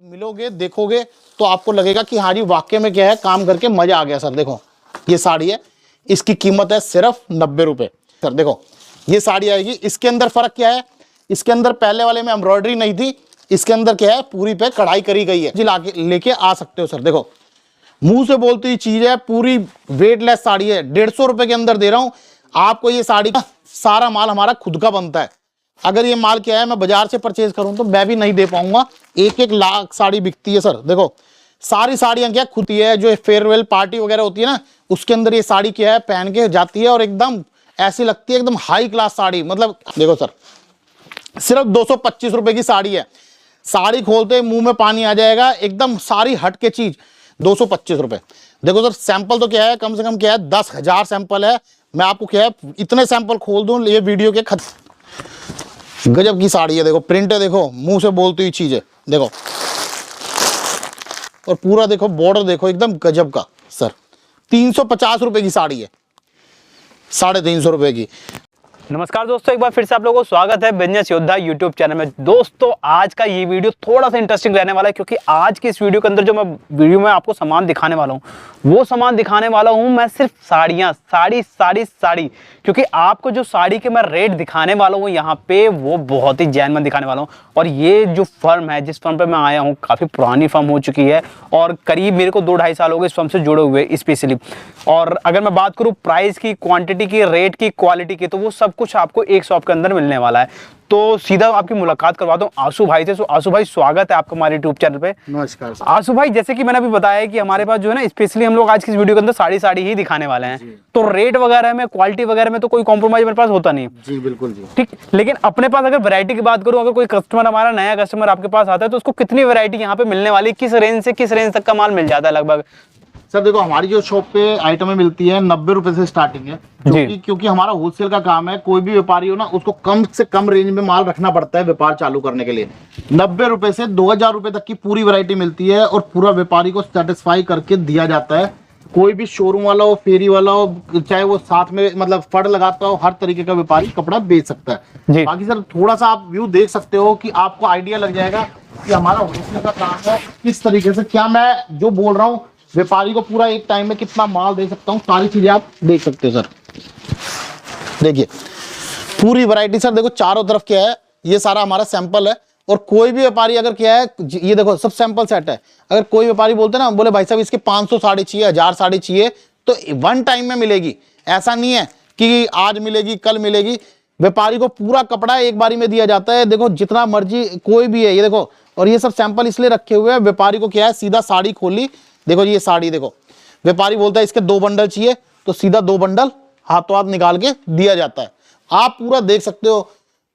मिलोगे देखोगे तो आपको लगेगा कि हाँ जी वाकई में क्या है, काम करके मजा आ गया सर। देखो ये साड़ी है, इसकी कीमत है सिर्फ 90 रुपए सर। देखो ये साड़ी आएगी, इसके अंदर फर्क क्या है, इसके अंदर पहले वाले में एम्ब्रॉयडरी नहीं थी, इसके अंदर क्या है पूरी पे कढ़ाई करी गई है जी। लाके लेके आ सकते हो सर। देखो मुंह से बोलती हुई चीज है, पूरी वेटलेस साड़ी है, 150 रुपए के अंदर दे रहा हूं आपको ये साड़ी का। सारा माल हमारा खुद का बनता है। अगर ये माल क्या है मैं बाजार से परचेज करूं तो मैं भी नहीं दे पाऊंगा। 1-1 लाख साड़ी बिकती है सर। देखो सारी साड़ियां क्या खुद ही है, जो फेयरवेल पार्टी वगैरह होती है ना, उसके अंदर ये साड़ी क्या है पहन के जाती है और एकदम ऐसी लगती है एकदम हाई क्लास साड़ी। मतलब देखो सर सिर्फ 225 रुपए की साड़ी है। साड़ी खोलते मुंह में पानी आ जाएगा, एकदम सारी हट के चीज 225 रुपए। देखो सर सैंपल तो क्या है, कम से कम क्या है 10,000 सैंपल है। मैं आपको क्या है इतने सैंपल खोल दूं ये वीडियो के गजब की साड़ी है। देखो प्रिंट है, देखो मुंह से बोलती हुई चीज है। देखो और पूरा देखो बॉर्डर देखो एकदम गजब का सर। 350 रुपए की साड़ी है, 350 रुपए की। नमस्कार दोस्तों, एक बार फिर से आप लोगों को स्वागत है बिजनेस योद्धा यूट्यूब चैनल में। दोस्तों आज का ये वीडियो थोड़ा सा इंटरेस्टिंग रहने वाला है, क्योंकि आज की इस वीडियो के अंदर जो मैं वीडियो में आपको सामान दिखाने वाला हूँ वो सामान दिखाने वाला हूँ मैं सिर्फ साड़ियाँ, साड़ी। क्योंकि आपको जो साड़ी के मैं रेट दिखाने वाला हूँ यहाँ पे वो बहुत ही जेन्युइन दिखाने वाला हूँ। और ये जो फर्म है, जिस फर्म पे मैं आया हूँ, काफ़ी पुरानी फर्म हो चुकी है और करीब मेरे को 2-2.5 साल हो गए इस फर्म से जुड़े हुए स्पेशली। और अगर मैं बात करूँ प्राइस की, क्वांटिटी की, रेट की, क्वालिटी की, तो वो सब कुछ आपको एक शॉप के अंदर मिलने वाला है। तो सीधा आपकी मुलाकात करवाता हूँ आशु भाई से। आशु भाई स्वागत है आपका हमारे यूट्यूब चैनल पे। नमस्कार सर। आशु भाई जैसे कि मैंने अभी बताया कि हमारे पास जो है ना स्पेशली हम लोग आज की इस वीडियो के अंदर साड़ी ही दिखाने वाले हैं। तो रेट वगैरह में, क्वालिटी वगैरह में तो कोई कॉम्प्रोमाइज मेरे पास होता नहीं जी बिल्कुल जी। ठीक। लेकिन अपने पास अगर वैरायटी की बात करूँ, अगर कोई कस्टमर, हमारा नया कस्टमर आपके पास आता है तो उसको कितनी वैरायटी यहाँ पे मिलने वाली, किस रेंज से किस रेंज तक का माल मिल जाता है लगभग? सर देखो हमारी जो शॉप पे आइटमें मिलती है 90 रुपए से स्टार्टिंग है, क्योंकि हमारा होलसेल का काम है। कोई भी व्यापारी हो ना, उसको कम से कम रेंज में माल रखना पड़ता है व्यापार चालू करने के लिए। 90 रुपए से 2000 रुपए तक की पूरी वैरायटी मिलती है और पूरा व्यापारी को सेटिस्फाई करके दिया जाता है। कोई भी शोरूम वाला हो, फेरी वाला हो, चाहे वो साथ में मतलब फड़ लगाता हो, हर तरीके का व्यापारी कपड़ा बेच सकता है। बाकी सर थोड़ा सा आप व्यू देख सकते हो कि आपको आइडिया लग जाएगा कि हमारा होलसेल का काम है किस तरीके से। क्या मैं जो बोल रहा हूँ व्यापारी को पूरा एक टाइम में कितना माल दे सकता हूँ, सारी चीजें आप देख सकते हो सर। देखिए पूरी वैरायटी सर। देखो चारों तरफ क्या है, ये सारा हमारा सैंपल है। और कोई भी व्यापारी अगर क्या है, ये देखो सब सैंपल सेट है। अगर कोई व्यापारी बोलते ना, बोले भाई साहब इसके 500 साड़ी चाहिए, 1000 साड़ी चाहिए, तो वन टाइम में मिलेगी। ऐसा नहीं है कि आज मिलेगी कल मिलेगी। व्यापारी को पूरा कपड़ा एक बारी में दिया जाता है। देखो जितना मर्जी कोई भी है, ये देखो। और ये सब सैंपल इसलिए रखे हुए हैं, व्यापारी को क्या है सीधा साड़ी खोली, देखो ये साड़ी देखो, व्यापारी बोलता है इसके 2 बंडल चाहिए तो सीधा 2 बंडल हाथों हाथ निकाल के दिया जाता है। आप पूरा देख सकते हो,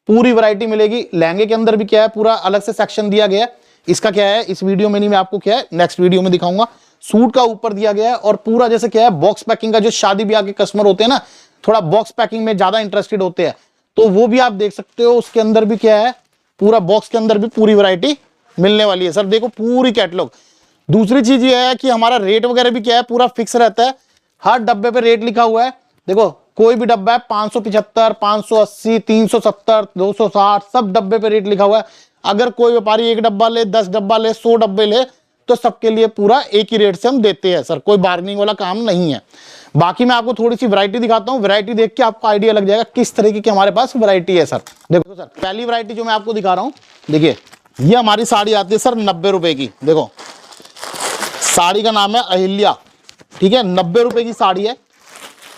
पूरी वैरायटी मिलेगी। लहंगे के अंदर भी क्या है पूरा अलग से सेक्शन दिया गया है। इसका क्या है इस वीडियो में नहीं, मैं आपको क्या है नेक्स्ट वीडियो में दिखाऊंगा। सूट का ऊपर दिया गया है और पूरा जैसे क्या है बॉक्स पैकिंग का, जो शादी ब्याह के कस्टमर होते हैं ना, थोड़ा बॉक्स पैकिंग में ज्यादा इंटरेस्टेड होते हैं, तो वो भी आप देख सकते हो। उसके अंदर भी क्या है पूरा बॉक्स के अंदर भी पूरी वैरायटी मिलने वाली है सर। देखो पूरी कैटलॉग। दूसरी चीज ये है कि हमारा रेट वगैरह भी क्या है पूरा फिक्स रहता है। हर डब्बे पे रेट लिखा हुआ है। देखो कोई भी डब्बा है 575, 580, 370, 260, सब डब्बे पे रेट लिखा हुआ है। अगर कोई व्यापारी 1 डब्बा ले, 10 डब्बा ले, 100 डब्बे ले, तो सबके लिए पूरा एक ही रेट से हम देते हैं सर। कोई बार्गेनिंग वाला काम नहीं है। बाकी मैं आपको थोड़ी सी वैरायटी दिखाता हूँ। वैरायटी देख के आपको आइडिया लग जाएगा किस तरीके की हमारे पास वैरायटी है सर। देखो सर पहली वैरायटी जो मैं आपको दिखा रहा हूँ, देखिए ये हमारी साड़ी आती है सर 90 रुपए की। देखो साड़ी का नाम है अहिल्या, ठीक है, 90 रुपए की साड़ी है।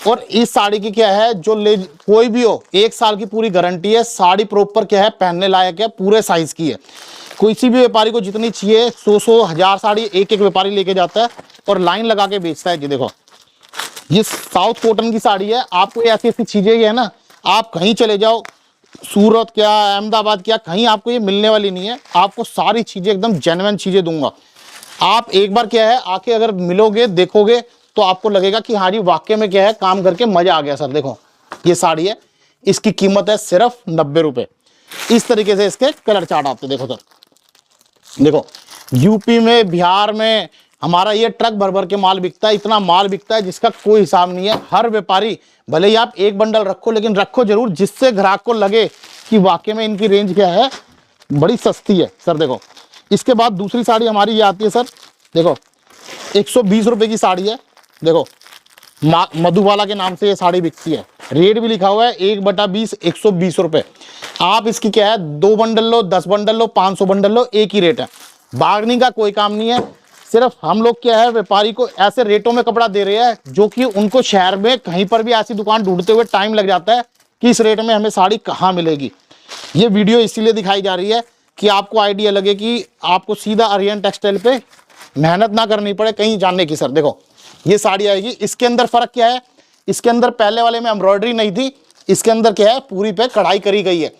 और इस साड़ी की क्या है, जो ले कोई भी हो 1 साल की पूरी गारंटी है। साड़ी प्रॉपर क्या है पहनने लायक है, पूरे साइज की है। किसी भी व्यापारी को जितनी चाहिए 100-100, 1000 साड़ी एक व्यापारी लेके जाता है और लाइन लगा के बेचता है। जी देखो ये साउथ कॉटन की साड़ी है। आपको ऐसी ऐसी चीजें है ना, आप कहीं चले जाओ, सूरत क्या, अहमदाबाद क्या, कहीं आपको ये मिलने वाली नहीं है। आपको सारी चीजें एकदम जेन्युइन चीजें दूंगा। आप एक बार क्या है आके अगर मिलोगे देखोगे तो आपको लगेगा कि हाँ जी वाकई में क्या है काम करके मजा आ गया सर। देखो ये साड़ी है, इसकी कीमत है सिर्फ 90 रुपए। इस तरीके से इसके कलर चार्ट आते देखो सर। देखो यूपी में, बिहार में हमारा ये ट्रक भर भर के माल बिकता है। इतना माल बिकता है जिसका कोई हिसाब नहीं है। हर व्यापारी, भले ही आप 1 बंडल रखो, लेकिन रखो जरूर जिससे ग्राहक को लगे कि वाकई में इनकी रेंज क्या है, बड़ी सस्ती है सर। देखो इसके बाद दूसरी साड़ी हमारी ये आती है सर, देखो 120 रुपए की साड़ी है। देखो मधुबाला के नाम से ये साड़ी बिकती है, रेट भी लिखा हुआ है 1/20 120 रुपए। आप इसकी क्या है 2 बंडल लो, 10 बंडल लो, 500 बंडल लो, एक ही रेट है। बार्गेनिंग का कोई काम नहीं है। सिर्फ हम लोग क्या है व्यापारी को ऐसे रेटों में कपड़ा दे रहे हैं जो कि उनको शहर में कहीं पर भी ऐसी दुकान ढूंढते हुए टाइम लग जाता है कि इस रेट में हमें साड़ी कहाँ मिलेगी। ये वीडियो इसीलिए दिखाई जा रही है कि आपको आइडिया लगे कि आपको सीधा आर्यन टेक्सटाइल पे मेहनत ना करनी पड़े कहीं जानने की। सर देखो ये साड़ी आएगी, इसके अंदर फर्क क्या है, इसके अंदर पहले वाले में एम्ब्रॉयडरी नहीं थी, इसके अंदर क्या है पूरी पे कढ़ाई करी गई है।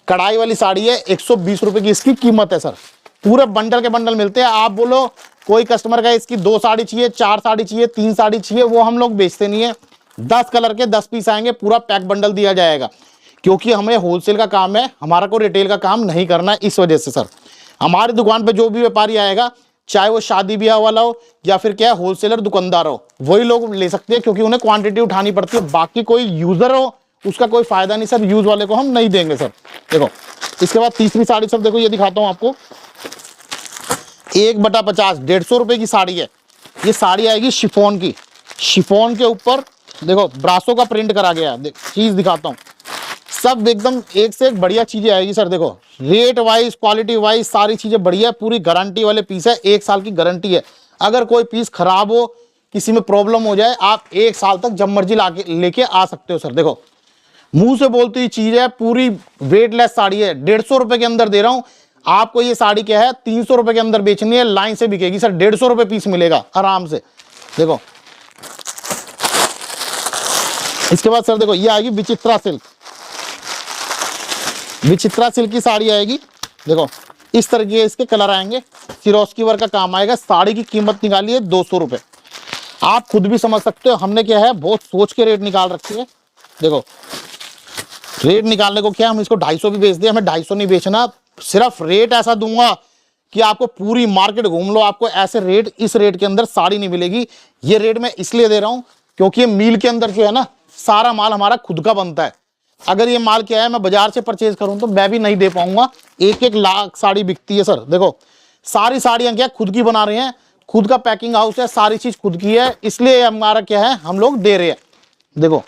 कढ़ाई वाली साड़ी है, 120 रुपए की इसकी कीमत है सर। पूरे बंडल के बंडल मिलते हैं। आप बोलो कोई कस्टमर का इसकी 2 साड़ी चाहिए, 4 साड़ी चाहिए, 3 साड़ी चाहिए, वो हम लोग बेचते नहीं है। 10 कलर के 10 पीस आएंगे, पूरा पैक बंडल दिया जाएगा, क्योंकि हमें होलसेल का काम है, हमारा को रिटेल का काम नहीं करना है। इस वजह से सर हमारी दुकान पे जो भी व्यापारी आएगा, चाहे वो शादी ब्याह वाला हो या फिर क्या होलसेलर दुकानदार हो, वही लोग ले सकते हैं, क्योंकि उन्हें क्वांटिटी उठानी पड़ती है। बाकी कोई यूजर हो उसका कोई फायदा नहीं सर, यूज वाले को हम नहीं देंगे सर। देखो इसके बाद तीसरी साड़ी सर, देखो ये दिखाता हूं आपको, 1/50 150 रुपए की साड़ी है। ये साड़ी आएगी शिफॉन की, शिफॉन के ऊपर देखो ब्रासो का प्रिंट करा गया है। चीज दिखाता हूँ, सब एकदम एक से एक बढ़िया चीजें आएगी सर। देखो रेट वाइज क्वालिटी वाइज सारी चीजें बढ़िया, पूरी गारंटी वाले पीस है, 1 साल की गारंटी है। अगर कोई पीस खराब हो, किसी में प्रॉब्लम हो जाए, आप 1 साल तक जब मर्जी लेके आ सकते हो सर। देखो मुंह से बोलती हुई चीज है, पूरी वेटलेस साड़ी है, 150 रुपए के अंदर दे रहा हूं आपको। ये साड़ी क्या है 300 रुपए के अंदर बेचनी है, लाइन से बिकेगी सर, 150 रुपए पीस मिलेगा आराम से। देखो इसके बाद सर देखो ये आएगी विचित्रा सिल्क, विचित्रा सिल्क की साड़ी आएगी। देखो इस तरह के इसके कलर आएंगे, सिरोस्की वर्क का काम आएगा। साड़ी की कीमत निकाली है 200 रुपए। आप खुद भी समझ सकते हो हमने क्या है बहुत सोच के रेट निकाल रखी है। देखो रेट निकालने को क्या हम इसको 250 भी बेच दे, हमें 250 नहीं बेचना, सिर्फ रेट ऐसा दूंगा कि आपको पूरी मार्केट घूम लो, आपको ऐसे रेट इस रेट के अंदर साड़ी नहीं मिलेगी। ये रेट मैं इसलिए दे रहा हूं क्योंकि ये मील के अंदर जो है ना सारा माल हमारा खुद का बनता है। अगर ये माल क्या है मैं बाजार से परचेज करूं तो मैं भी नहीं दे पाऊंगा। 1-1 लाख साड़ी बिकती है सर। देखो सारी साड़ियां क्या खुद की बना रहे हैं, खुद का पैकिंग हाउस है, सारी चीज खुद की है, इसलिए हमारा क्या है हम लोग दे रहे हैं। देखो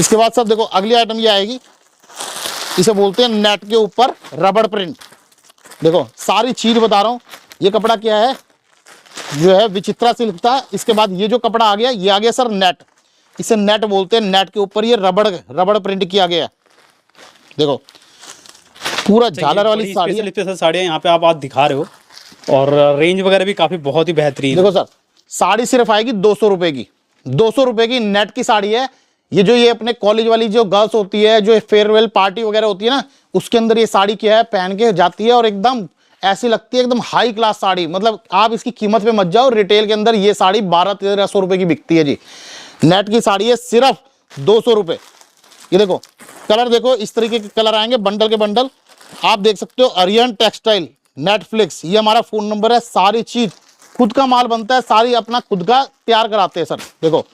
इसके बाद सर देखो अगली आइटम ये आएगी, इसे बोलते हैं नेट के ऊपर रबड़ प्रिंट। देखो सारी चीज बता रहा हूं, ये कपड़ा क्या है जो है विचित्रा सिल्क था। इसके बाद ये जो कपड़ा आ गया ये आ गया सर नेट, इसे नेट बोलते हैं। नेट के ऊपर ये रबड़ प्रिंट किया गया है। देखो पूरा झालर वाली साड़ी है। साड़ियाँ यहाँ पे आप आज दिखा रहे हो और रेंज वगैरह भी काफी बहुत ही बेहतरीन। देखो सर साड़ी सिर्फ आएगी 200 रुपए की, 200 रुपए की नेट की साड़ी है। ये अपने कॉलेज वाली जो गर्ल्स होती है, जो फेयरवेल पार्टी वगैरह होती है ना, उसके अंदर ये साड़ी क्या है पहन के जाती है और एकदम ऐसी लगती है एकदम हाई क्लास साड़ी। मतलब आप इसकी कीमत पे मत जाओ, रिटेल के अंदर ये साड़ी 1200-1300 रुपए की बिकती है जी। नेट की साड़ी है सिर्फ 200 रुपए। ये देखो कलर देखो इस तरीके के कलर आएंगे, बंडल के बंडल आप देख सकते हो। आर्यन टेक्सटाइल नेटफ्लिक्स, ये हमारा फोन नंबर है। सारी चीज खुद का माल बनता है, सारी अपना खुद का तैयार कराते हैं सर। देखो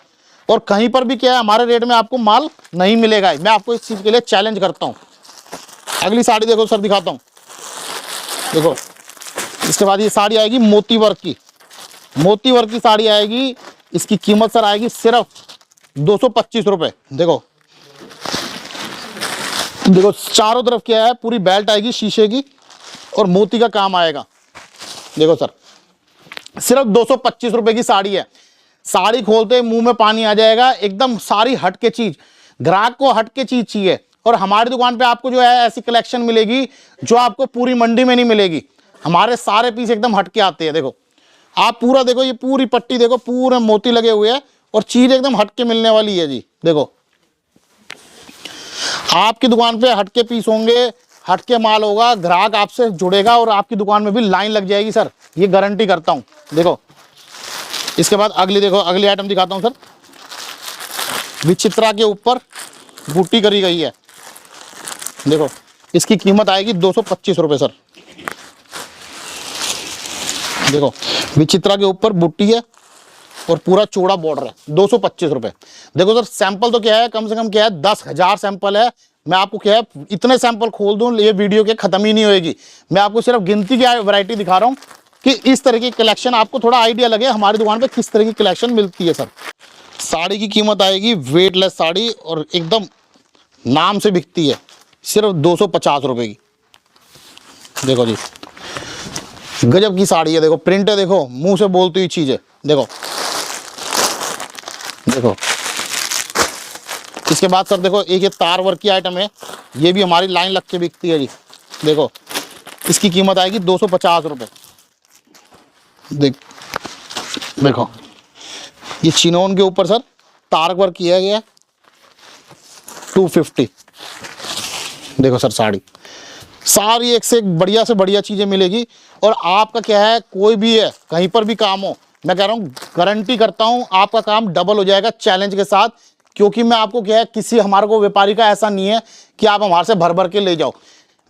और कहीं पर भी क्या है हमारे रेट में आपको माल नहीं मिलेगा, मैं आपको इस चीज के लिए चैलेंज करता हूं। अगली साड़ी देखो सर दिखाता हूं। देखो इसके बाद ये साड़ी आएगी मोती वर्क की, मोती वर्क की साड़ी आएगी। इसकी कीमत सर आएगी सिर्फ 225 रुपए। देखो देखो चारों तरफ क्या है पूरी बेल्ट आएगी शीशे की और मोती का काम आएगा। देखो सर सिर्फ 225 रुपए की साड़ी है। साड़ी खोलते ही मुंह में पानी आ जाएगा, एकदम सारी हटके चीज, ग्राहक को हटके चीज चाहिए। और हमारी दुकान पे आपको जो है ऐसी कलेक्शन मिलेगी जो आपको पूरी मंडी में नहीं मिलेगी। हमारे सारे पीस एकदम हटके आते हैं। देखो आप पूरा देखो, ये पूरी पट्टी देखो, पूरे मोती लगे हुए हैं और चीज एकदम हटके मिलने वाली है जी। देखो आपकी दुकान पे हटके पीस होंगे, हटके माल होगा, ग्राहक आपसे जुड़ेगा और आपकी दुकान में भी लाइन लग जाएगी सर, ये गारंटी करता हूं। देखो इसके बाद अगली देखो, अगली आइटम दिखाता हूं सर। विचित्रा के ऊपर बूटी करी गई है। देखो इसकी कीमत आएगी 225 रुपए सर। देखो विचित्रा के ऊपर बूटी है और पूरा चौड़ा बॉर्डर है, 225 रुपए। देखो सर सैंपल तो क्या है कम से कम क्या है 10,000 सैंपल है, मैं आपको क्या है इतने सैंपल खोल दूं, ये वीडियो के खत्म ही नहीं होएगी। मैं आपको सिर्फ गिनती की वैरायटी दिखा रहा हूं कि इस तरह की कलेक्शन आपको थोड़ा आइडिया लगे हमारी दुकान पे किस तरह की कलेक्शन मिलती है सर। साड़ी की कीमत आएगी वेटलेस साड़ी और एकदम नाम से बिकती है, सिर्फ 250 रुपए की। देखो जी, गजब की साड़ी है। देखो प्रिंट है, देखो मुंह से बोलती हुई चीज है। देखो देखो इसके बाद सर देखो एक ये तार वर्क की आइटम है, ये भी हमारी लाइन लग के बिकती है जी। देखो इसकी कीमत आएगी 250 रुपये। देखो ये चिनोन के ऊपर सर तार वर्क किया गया 250। देखो सर साड़ी सारी एक से एक बढ़िया से बढ़िया चीज़ें मिलेगी। और आपका क्या है, कोई भी है कहीं पर भी काम हो, मैं कह रहा हूँ गारंटी करता हूँ आपका काम डबल हो जाएगा चैलेंज के साथ। क्योंकि मैं आपको क्या है, किसी हमारे को व्यापारी का ऐसा नहीं है कि आप हमारे से भर भर के ले जाओ।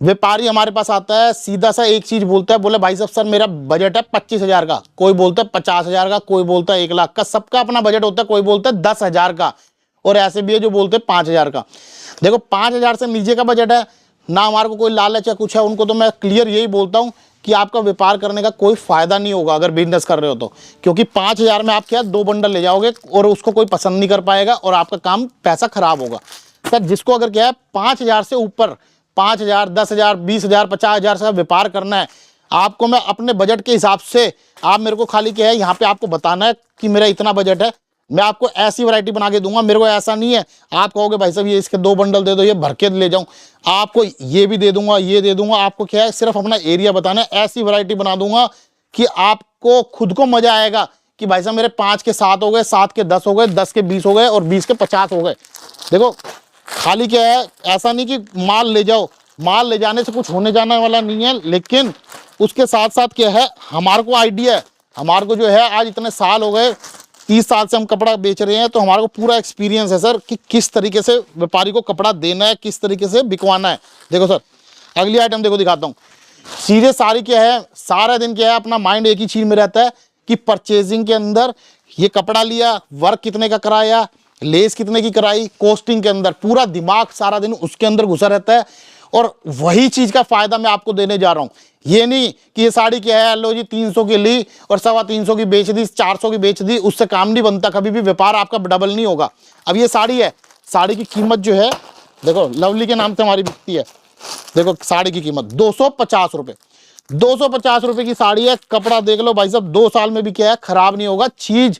व्यापारी हमारे पास आता है सीधा सा एक चीज़ बोलता है, बोले भाई साहब सर मेरा बजट है 25,000 का, कोई बोलता है 50,000 का, कोई बोलता है 1 लाख का, सबका अपना बजट होता है। कोई बोलता है 10,000 का और ऐसे भी है जो बोलते हैं 5,000 का। देखो 5,000 से नीचे का बजट है ना, हमारे को कोई लालच या कुछ है, उनको तो मैं क्लियर यही बोलता हूँ कि आपका व्यापार करने का कोई फायदा नहीं होगा अगर बिजनेस कर रहे हो तो। क्योंकि 5,000 में आप क्या 2 बंडल ले जाओगे और उसको कोई पसंद नहीं कर पाएगा और आपका काम पैसा खराब होगा। सर जिसको अगर क्या है 5,000 से ऊपर 5,000, 10,000, 20,000, 50,000 से व्यापार करना है, आपको मैं अपने बजट के हिसाब से, आप मेरे को खाली क्या है यहाँ पे आपको बताना है कि मेरा इतना बजट है, मैं आपको ऐसी वैरायटी बना के दूंगा। मेरे को ऐसा नहीं है आप कहोगे भाई साहब ये इसके 2 बंडल दे दो, ये भर के ले जाऊं, आपको ये भी दे दूंगा, ये दे दूंगा। आपको क्या है सिर्फ अपना एरिया बताना है, ऐसी वैरायटी बना दूंगा कि आपको खुद को मजा आएगा कि भाई साहब मेरे 5 के 7 हो गए, 7 के 10 हो गए, 10 के 20 हो गए और 20 के 50 हो गए। देखो खाली क्या है, ऐसा नहीं कि माल ले जाओ, माल ले जाने से कुछ होने जाने वाला नहीं है, लेकिन उसके साथ साथ क्या है हमारे को आइडिया है, हमारे को जो है आज इतने साल हो गए, 30 साल से हम कपड़ा बेच रहे हैं, तो हमारे को पूरा एक्सपीरियंस है सर कि किस तरीके से व्यापारी को कपड़ा देना है, किस तरीके से बिकवाना है। देखो सर अगली आइटम देखो दिखाता हूँ। सीधे सारी क्या है, सारा दिन क्या है अपना माइंड एक ही चीज में रहता है कि परचेजिंग के अंदर ये कपड़ा लिया, वर्क कितने का कराया, लेस कितने की कराई, कॉस्टिंग के अंदर पूरा दिमाग सारा दिन उसके अंदर घुसा रहता है। और वही चीज का फायदा मैं आपको देने जा रहा हूं। ये नहीं कि ये साड़ी क्या है लो जी 300 की ली और 325 की बेच दी, 400 की बेच दी, उससे काम नहीं बनता। कभी भी व्यापार आपका डबल नहीं होगा। अब ये साड़ी है, साड़ी की कीमत जो है देखो लवली के नाम से हमारी बिकती है। देखो साड़ी की कीमत 250 रुपए, 250 रुपए की साड़ी है। कपड़ा देख लो भाई साहब 2 साल में भी क्या है खराब नहीं होगा। चीज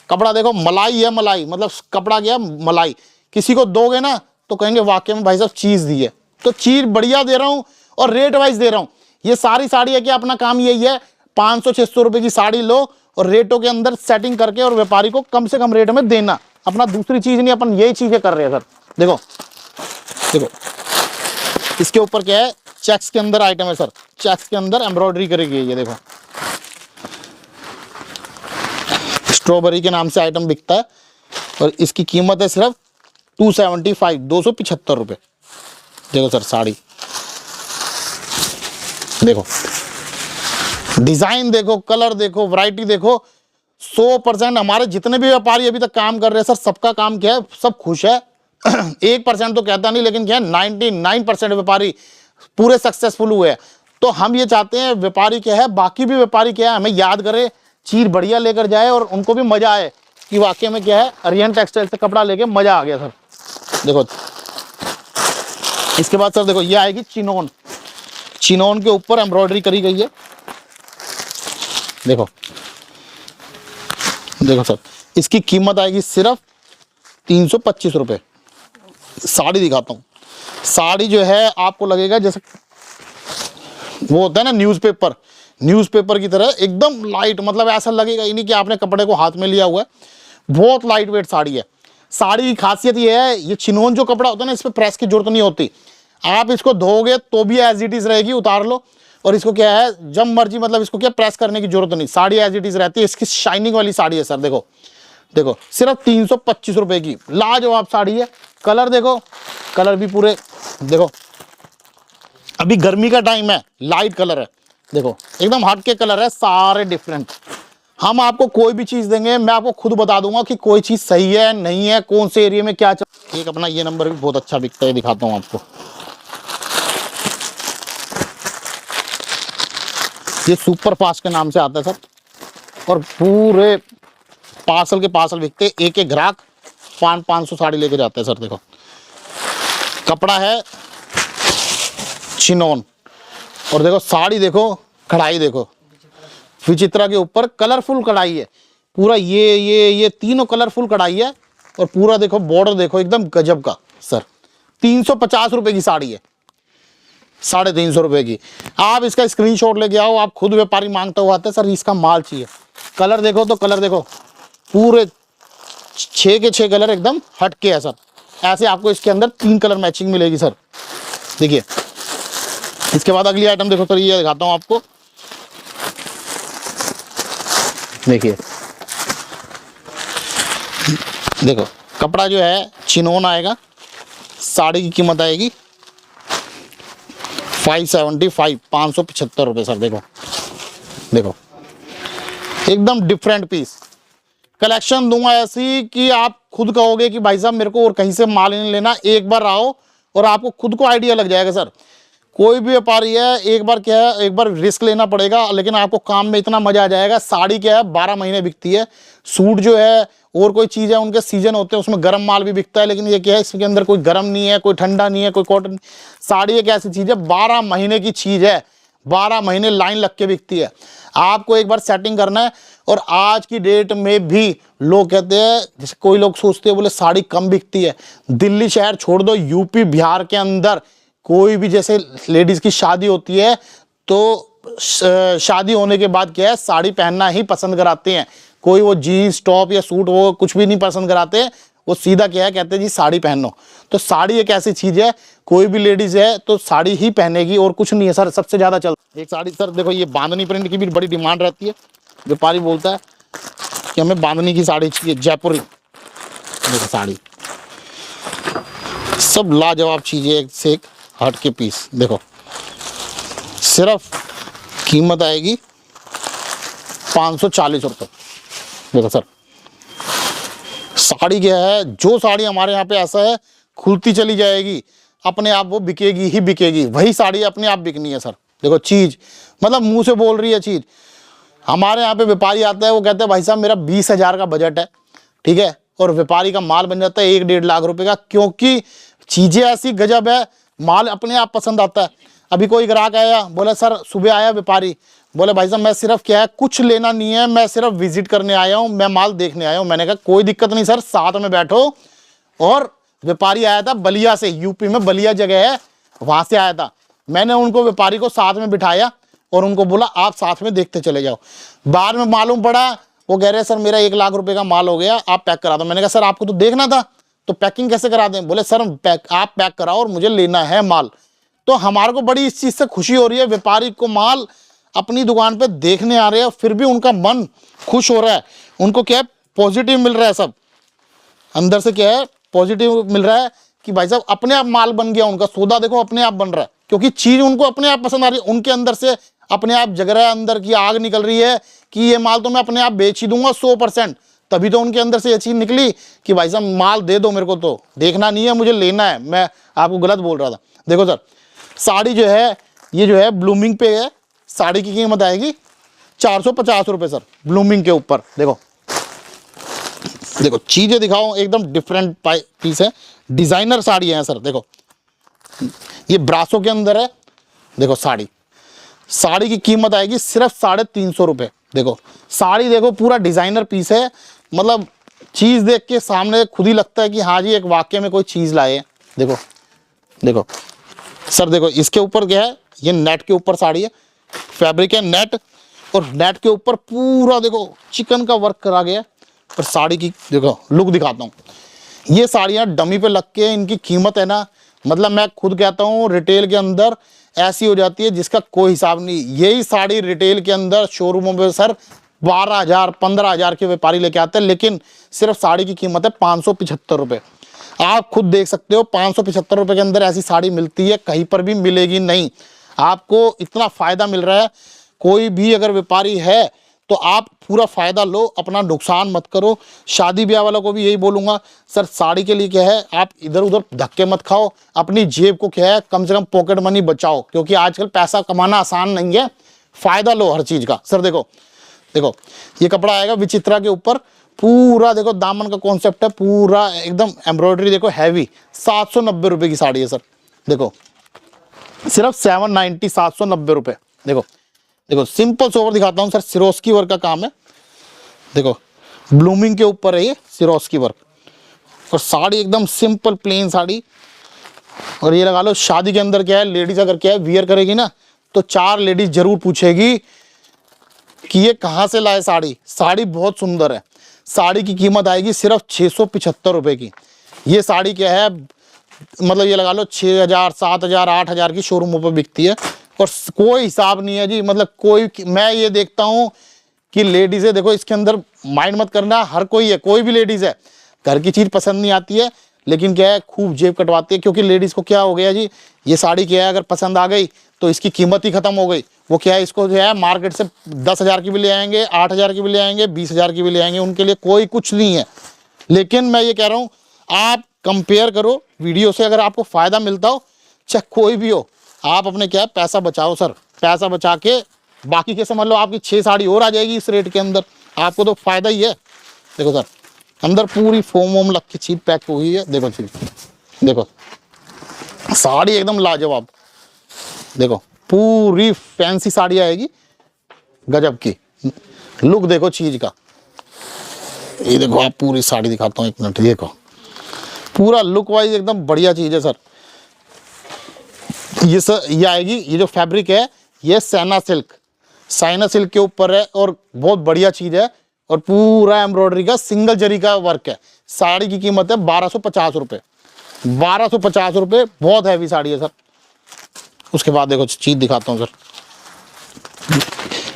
कपड़ा देखो मलाई है, मलाई मतलब कपड़ा क्या मलाई, किसी को दोगे ना तो कहेंगे वाकई में भाई साहब चीज दी है। तो चीज बढ़िया दे रहा हूं और रेट वाइज दे रहा हूं। ये सारी साड़ी है कि अपना काम यही है, 500-600 रुपए की साड़ी लो और रेटों के अंदर सेटिंग करके और व्यापारी को कम से कम रेट में देना। अपना दूसरी चीज नहीं, अपन यही चीजें कर रहे हैं सर। देखो देखो इसके ऊपर क्या है, चेक्स के अंदर आइटम है सर, चेक्स के अंदर एम्ब्रॉयडरी करेगी। ये देखो स्ट्रॉबेरी के नाम से आइटम बिकता है और इसकी कीमत है सिर्फ 275, 275 रुपए। देखो सर साड़ी देखो, डिजाइन देखो, कलर देखो, वैरायटी देखो। 100% हमारे जितने भी व्यापारी अभी तक काम कर रहे हैं सर, सबका काम क्या है, सब खुश है। 1% तो कहता नहीं, लेकिन क्या है 99% व्यापारी पूरे सक्सेसफुल हुए हैं। तो हम ये चाहते हैं व्यापारी क्या है, बाकी भी व्यापारी क्या है हमें याद करे, चीज बढ़िया लेकर जाए और उनको भी मजा आए कि वाकई में क्या है अरियन टेक्सटाइल से कपड़ा लेके मजा आ गया सर। देखो इसके बाद सर देखो ये आएगी चिनोन, चिनोन के ऊपर एम्ब्रॉयडरी करी गई है। देखो देखो सर इसकी कीमत आएगी सिर्फ 325 रुपए। साड़ी दिखाता हूँ, साड़ी जो है आपको लगेगा जैसे वो होता है ना न्यूज़पेपर, न्यूज़पेपर की तरह एकदम लाइट, मतलब ऐसा लगेगा ही नहीं कि आपने कपड़े को हाथ में लिया हुआ है। बहुत लाइट वेट साड़ी है। साड़ी की खासियत ये है, ये चिनोन जो कपड़ा होता है ना, इस पर प्रेस की जरूरत नहीं होती। आप इसको धोगे तो भी एज इट इज रहेगी, उतार लो और इसको क्या है जब मर्जी, मतलब इसको क्या प्रेस करने की जरूरत नहीं, साड़ी एज इट इज रहती है। इसकी शाइनिंग वाली साड़ी है सर। देखो देखो सिर्फ 325 रुपए की लाजवाब साड़ी है। कलर देखो, कलर भी पूरे देखो, अभी गर्मी का टाइम है, लाइट कलर है। देखो एकदम हट के कलर है, सारे डिफरेंट। हम आपको कोई भी चीज देंगे, मैं आपको खुद बता दूंगा कि कोई चीज सही है नहीं है, कौन से एरिया में क्या एक अपना ये नंबर भी बहुत अच्छा बिकता है, दिखाता हूँ आपको। ये सुपर फास्ट के नाम से आता है सर, और पूरे पार्सल के पार्सल बिकते हैं। एक एक ग्राहक 500 साड़ी लेके जाते हैं सर। देखो कपड़ा है चिनोन, और देखो साड़ी देखो, कढ़ाई देखो विचित्रा के ऊपर, कलरफुल कढ़ाई है पूरा। ये तीनों कलरफुल कढ़ाई है, और पूरा देखो बॉर्डर देखो एकदम गजब का सर। 350 रुपए की साड़ी है, 350 रुपए की। आप इसका स्क्रीनशॉट लेके आओ, आप खुद व्यापारी मांगता हुआ आता है सर इसका माल चाहिए। कलर देखो तो कलर देखो, पूरे 6 के 6 कलर एकदम हटके है सर। ऐसे आपको इसके अंदर 3 कलर मैचिंग मिलेगी सर। देखिए इसके बाद अगली आइटम देखो सर, ये दिखाता हूँ आपको। देखिए देखो कपड़ा जो है चिनोन आएगा, साड़ी की कीमत आएगी 575 रुपये सर। देखो देखो एकदम डिफरेंट पीस कलेक्शन दूंगा ऐसी कि आप खुद कहोगे कि भाई साहब मेरे को और कहीं से माल नहीं लेना, एक बार आओ और आपको खुद को आइडिया लग जाएगा सर। कोई भी व्यापारी है, एक बार क्या है, एक बार रिस्क लेना पड़ेगा, लेकिन आपको काम में इतना मजा आ जाएगा। साड़ी क्या है 12 महीने बिकती है, सूट जो है और कोई चीज़ है उनके सीजन होते हैं, उसमें गर्म माल भी बिकता है, लेकिन ये क्या है इसके अंदर कोई गर्म नहीं है, कोई ठंडा नहीं है, कोई कॉटन। साड़ी एक ऐसी चीज़ है 12 महीने की चीज़ है, 12 महीने लाइन लग के बिकती है। आपको एक बार सेटिंग करना है। और आज की डेट में भी लोग कहते हैं, जैसे कोई लोग सोचते हैं बोले साड़ी कम बिकती है, दिल्ली शहर छोड़ दो, यूपी बिहार के अंदर कोई भी जैसे लेडीज की शादी होती है तो शादी होने के बाद क्या है साड़ी पहनना ही पसंद कराते हैं। कोई वो जीन्स टॉप या सूट वो कुछ भी नहीं पसंद कराते, वो सीधा क्या है कहते हैं जी साड़ी पहनो। तो साड़ी एक ऐसी चीज है, कोई भी लेडीज है तो साड़ी ही पहनेगी और कुछ नहीं है सर। सबसे ज्यादा चल एक साड़ी सर देखो, ये बांधनी प्रिंट की भी बड़ी डिमांड रहती है। व्यापारी बोलता है कि हमें बांधनी की साड़ी चाहिए, जयपुरी। देखो साड़ी सब लाजवाब चीजें, एक से एक हट के पीस। देखो सिर्फ कीमत आएगी 540 रुपये। देखो सर साड़ी क्या है, जो साड़ी हमारे यहाँ पे ऐसा है खुलती चली जाएगी, अपने आप वो बिकेगी ही बिकेगी, वही साड़ी अपने आप बिकनी है सर। देखो चीज मतलब मुंह से बोल रही है चीज। हमारे यहाँ पे व्यापारी आता है, वो कहते हैं भाई साहब मेरा 20,000 का बजट है, ठीक है, और व्यापारी का माल बन जाता है 1-1.5 लाख रुपए का, क्योंकि चीजें ऐसी गजब है, माल अपने आप पसंद आता है। अभी कोई ग्राहक आया, बोला सर सुबह आया व्यापारी, बोले भाई साहब मैं सिर्फ क्या है कुछ लेना नहीं है, मैं सिर्फ विजिट करने आया हूँ, मैं माल देखने आया हूँ। मैंने कहा कोई दिक्कत नहीं सर, साथ में बैठो। और व्यापारी आया था बलिया से, यूपी में बलिया जगह है, वहां से आया था। मैंने उनको व्यापारी को साथ में बिठाया और उनको बोला आप साथ में देखते चले जाओ। बाद में मालूम पड़ा वो कह रहे सर मेरा 1 लाख रुपए का माल हो गया, आप पैक करा दो। मैंने कहा सर आपको तो देखना था, तो पैकिंग कैसे करा दें? बोले सर आप पैक कराओ और मुझे लेना है माल। तो हमारे को बड़ी इस चीज से खुशी हो रही है, व्यापारी को माल अपनी दुकान पे देखने आ रहे हैं, फिर भी उनका मन खुश हो रहा है। उनको क्या है पॉजिटिव मिल रहा है, सब अंदर से क्या है पॉजिटिव मिल रहा है कि भाई साहब अपने आप माल बन गया, उनका सौदा देखो अपने आप बन रहा है, क्योंकि चीज उनको अपने आप पसंद आ रही है। उनके अंदर से अपने आप जग रहा है, अंदर की आग निकल रही है कि ये माल तो मैं अपने आप बेच ही दूंगा 100%। तभी तो उनके अंदर से ये चीज निकली कि भाई साहब माल दे दो, मेरे को तो देखना नहीं है, मुझे लेना है। मैं आपको गलत बोल रहा था। देखो सर साड़ी जो है ये जो है ब्लूमिंग पे है, साड़ी की कीमत आएगी 450 रुपये सर, ब्लूमिंग के ऊपर। देखो देखो चीजें दिखाओ, एकदम डिफरेंट पीस है, डिजाइनर साड़ी है सर। देखो ये ब्रासो के अंदर है। देखो साड़ी की कीमत आएगी सिर्फ 350 रुपये। देखो साड़ी देखो पूरा डिजाइनर पीस है, मतलब चीज देख के सामने खुद ही लगता है कि हाँ जी एक वाकई में कोई चीज लाए हैं। देखो देखो सर, देखो इसके ऊपर क्या है, ये नेट के ऊपर साड़ी है, फैब्रिक है नेट, और नेट के ऊपर पूरा देखो चिकन का वर्क करा गया। पर साड़ी की देखो लुक दिखाता हूँ, ये साड़ियाँ डमी पे लग के इनकी कीमत है ना, मतलब मैं खुद कहता हूँ रिटेल के अंदर ऐसी हो जाती है जिसका कोई हिसाब नहीं। यही साड़ी रिटेल के अंदर शोरूमों में सर 12,000 15,000 के व्यापारी लेके आते हैं, लेकिन सिर्फ साड़ी की कीमत है 575 रुपये। आप खुद देख सकते हो 575 रुपये के अंदर ऐसी साड़ी मिलती है, कहीं पर भी मिलेगी नहीं। आपको इतना फायदा मिल रहा है, कोई भी अगर व्यापारी है तो आप पूरा फायदा लो, अपना नुकसान मत करो। शादी ब्याह वालों को भी यही बोलूंगा सर, साड़ी के लिए क्या है, आप इधर उधर धक्के मत खाओ, अपनी जेब को क्या है कम से कम पॉकेट मनी बचाओ, क्योंकि आजकल पैसा कमाना आसान नहीं है, फायदा लो हर चीज का। सर देखो देखो, ये कपड़ा आएगा विचित्रा के ऊपर, पूरा देखो दामन का कॉन्सेप्ट है, पूरा एकदम एम्ब्रॉयडरी देखो हैवी। 790 रुपए की साड़ी है सर, देखो सिर्फ 790, 790 रुपए। देखो देखो सिंपल सोवर दिखाता हूँ सर, सिरोस्की वर्क का काम है, देखो ब्लूमिंग के ऊपर है ये सिरोस्की वर्क, और साड़ी एकदम सिंपल प्लेन साड़ी। और ये लगा लो शादी के अंदर क्या है, लेडीज अगर क्या है वियर करेगी ना, तो 4 लेडीज जरूर पूछेगी कि ये कहाँ से लाए साड़ी। साड़ी बहुत सुंदर है। साड़ी की कीमत आएगी सिर्फ 675 रुपए की। ये साड़ी क्या है, मतलब ये लगा लो 6000, 7000, 8000 की शोरूमों पर बिकती है, और कोई हिसाब नहीं है जी। मतलब कोई, मैं ये देखता हूँ कि लेडीज है, देखो इसके अंदर माइंड मत करना, हर कोई है, कोई भी लेडीज है, घर की चीज पसंद नहीं आती है, लेकिन क्या है खूब जेब कटवाती है। क्योंकि लेडीज को क्या हो गया जी, ये साड़ी क्या है अगर पसंद आ गई तो इसकी कीमत ही खत्म हो गई। वो क्या है, इसको जो है मार्केट से 10,000 की भी ले आएंगे, 8,000 की भी ले आएंगे, 20,000 की भी ले आएंगे, उनके लिए कोई कुछ नहीं है। लेकिन मैं ये कह रहा हूँ, आप कंपेयर करो वीडियो से, अगर आपको फायदा मिलता हो चाहे कोई भी हो, आप अपने क्या है पैसा बचाओ सर। पैसा बचा के बाकी के समझ लो आपकी 6 साड़ी और आ जाएगी इस रेट के अंदर, आपको तो फायदा ही है। देखो सर, अंदर पूरी फोम वोम लग के चीज पैक हुई है, देखो चीज, देखो साड़ी एकदम लाजवाब, देखो पूरी फैंसी साड़ी आएगी गजब की। लुक देखो चीज का, ये देखो आप पूरी साड़ी दिखाता हूँ, 1 मिनट, देखो पूरा लुक वाइज एकदम बढ़िया चीज है सर। ये सर ये आएगी, ये जो फैब्रिक है ये सैना सिल्क के ऊपर है, और बहुत बढ़िया चीज है, और पूरा एम्ब्रॉयडरी का सिंगल जरी का वर्क है। साड़ी की कीमत है 1250 रुपये, 1250 रुपये, बहुत हैवी साड़ी है सर। उसके बाद देखो चीज दिखाता हूँ सर,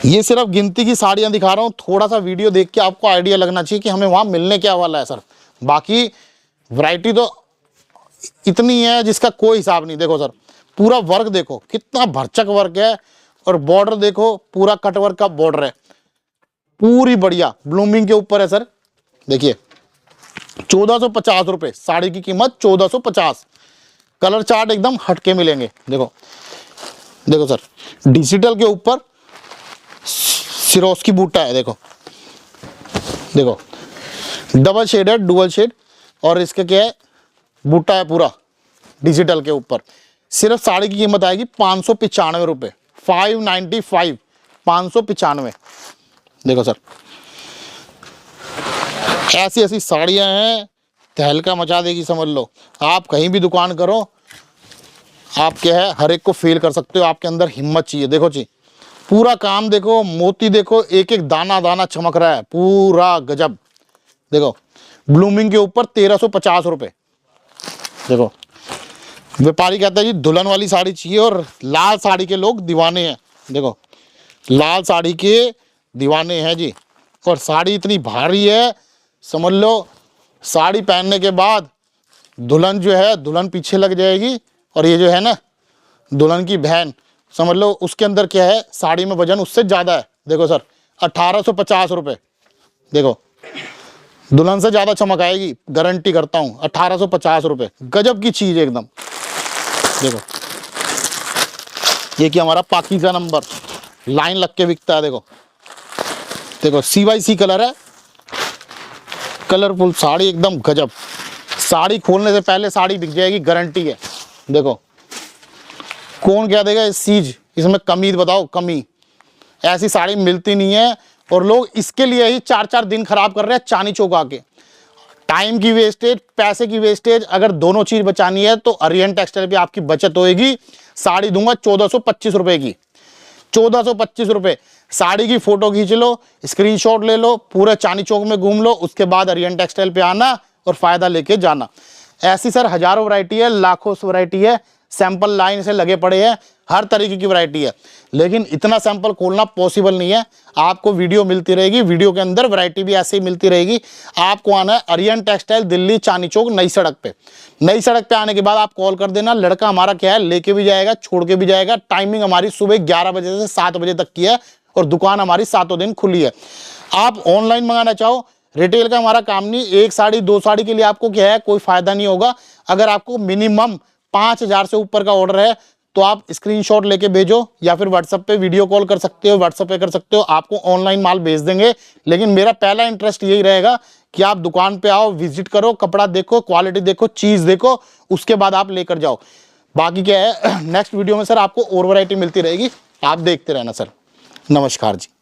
ये सिर्फ गिनती की साड़ियाँ दिखा रहा हूँ, थोड़ा सा वीडियो देख के आपको आइडिया लगना चाहिए कि हमें वहाँ मिलने क्या वाला है सर। बाकी वैरायटी तो इतनी है जिसका कोई हिसाब नहीं। देखो सर पूरा वर्क देखो कितना भरचक वर्क है, और बॉर्डर देखो पूरा कट वर्क का बॉर्डर है, पूरी बढ़िया ब्लूमिंग के ऊपर है सर। देखिए 1450 रुपये साड़ी की कीमत, 1450। कलर चार्ट एकदम हटके मिलेंगे। देखो देखो सर, डिजिटल के ऊपर सिरोस्की बूटा है, देखो देखो डबल शेड है, डुअल शेड, और इसके क्या है बूटा है पूरा डिजिटल के ऊपर। सिर्फ साड़ी की कीमत आएगी 595 रुपये, 595, 595। देखो सर ऐसी ऐसी साड़ियां हैं, तहलका मचा देगी समझ लो। आप कहीं भी दुकान करो, आप क्या है हर एक को फील कर सकते हो, आपके अंदर हिम्मत चाहिए। देखो जी पूरा काम देखो, मोती देखो, एक एक दाना दाना चमक रहा है, पूरा गजब। देखो ब्लूमिंग के ऊपर 1350 रुपये। देखो व्यापारी कहता है जी दुल्हन वाली साड़ी चाहिए, और लाल साड़ी के लोग दीवाने हैं। देखो लाल साड़ी के दीवाने हैं जी, और साड़ी इतनी भारी है समझ लो, साड़ी पहनने के बाद दुल्हन जो है दुल्हन पीछे लग जाएगी, और ये जो है ना दुल्हन की बहन समझ लो, उसके अंदर क्या है साड़ी में वजन उससे ज़्यादा है। देखो सर 1850 रुपये। देखो दुल्हन से ज़्यादा चमक आएगी, गारंटी करता हूँ। 1850 रुपये, गजब की चीज़ एकदम। देखो ये क्या हमारा पाकिज़ा नंबर लाइन लग के बिकता है। देखो देखो CYC कलर है, कलरफुल साड़ी एकदम गजब। साड़ी खोलने से पहले साड़ी बिक जाएगी, गारंटी है। देखो कौन क्या देगा इस चीज, इसमें कमी बताओ, कमी ऐसी साड़ी मिलती नहीं है, और लोग इसके लिए ही 4-4 दिन खराब कर रहे हैं चांदी चौक आके। टाइम की वेस्टेज, पैसे की वेस्टेज, अगर दोनों चीज बचानी है तो आर्यन टेक्सटाइल पे आपकी बचत होएगी। साड़ी दूंगा 1425 रुपए की, 1425 रुपए। साड़ी की फोटो खींच लो, स्क्रीनशॉट ले लो, पूरे चांदी चौक में घूम लो, उसके बाद आर्यन टेक्सटाइल पे आना और फायदा लेके जाना। ऐसी सर हजारों वैरायटी है, लाखों वैरायटी है, सैंपल लाइन से लगे पड़े हैं, हर तरीके की वैरायटी है, लेकिन इतना सैंपल खोलना पॉसिबल नहीं है। आपको वीडियो मिलती रहेगी, वीडियो के अंदर वैरायटी भी ऐसे ही मिलती रहेगी। आपको आना है आर्यन टेक्सटाइल, दिल्ली चांदनी चौक, नई सड़क पे। नई सड़क पे आने के बाद आप कॉल कर देना, लड़का हमारा क्या है लेके भी जाएगा, छोड़ के भी जाएगा। टाइमिंग हमारी सुबह 11 बजे से 7 बजे तक की है, और दुकान हमारी 7 दिन खुली है। आप ऑनलाइन मंगाना चाहो, रिटेल का हमारा काम नहीं, 1 साड़ी 2 साड़ी के लिए आपको क्या है कोई फायदा नहीं होगा। अगर आपको मिनिमम 5000 से ऊपर का ऑर्डर है तो आप स्क्रीनशॉट लेके भेजो या फिर व्हाट्सएप पे वीडियो कॉल कर सकते हो, व्हाट्सएप पे कर सकते हो, आपको ऑनलाइन माल भेज देंगे। लेकिन मेरा पहला इंटरेस्ट यही रहेगा कि आप दुकान पे आओ, विजिट करो, कपड़ा देखो, क्वालिटी देखो, चीज देखो, उसके बाद आप लेकर जाओ। बाकी क्या है नेक्स्ट वीडियो में सर आपको और वैरायटी मिलती रहेगी, आप देखते रहना सर। नमस्कार जी।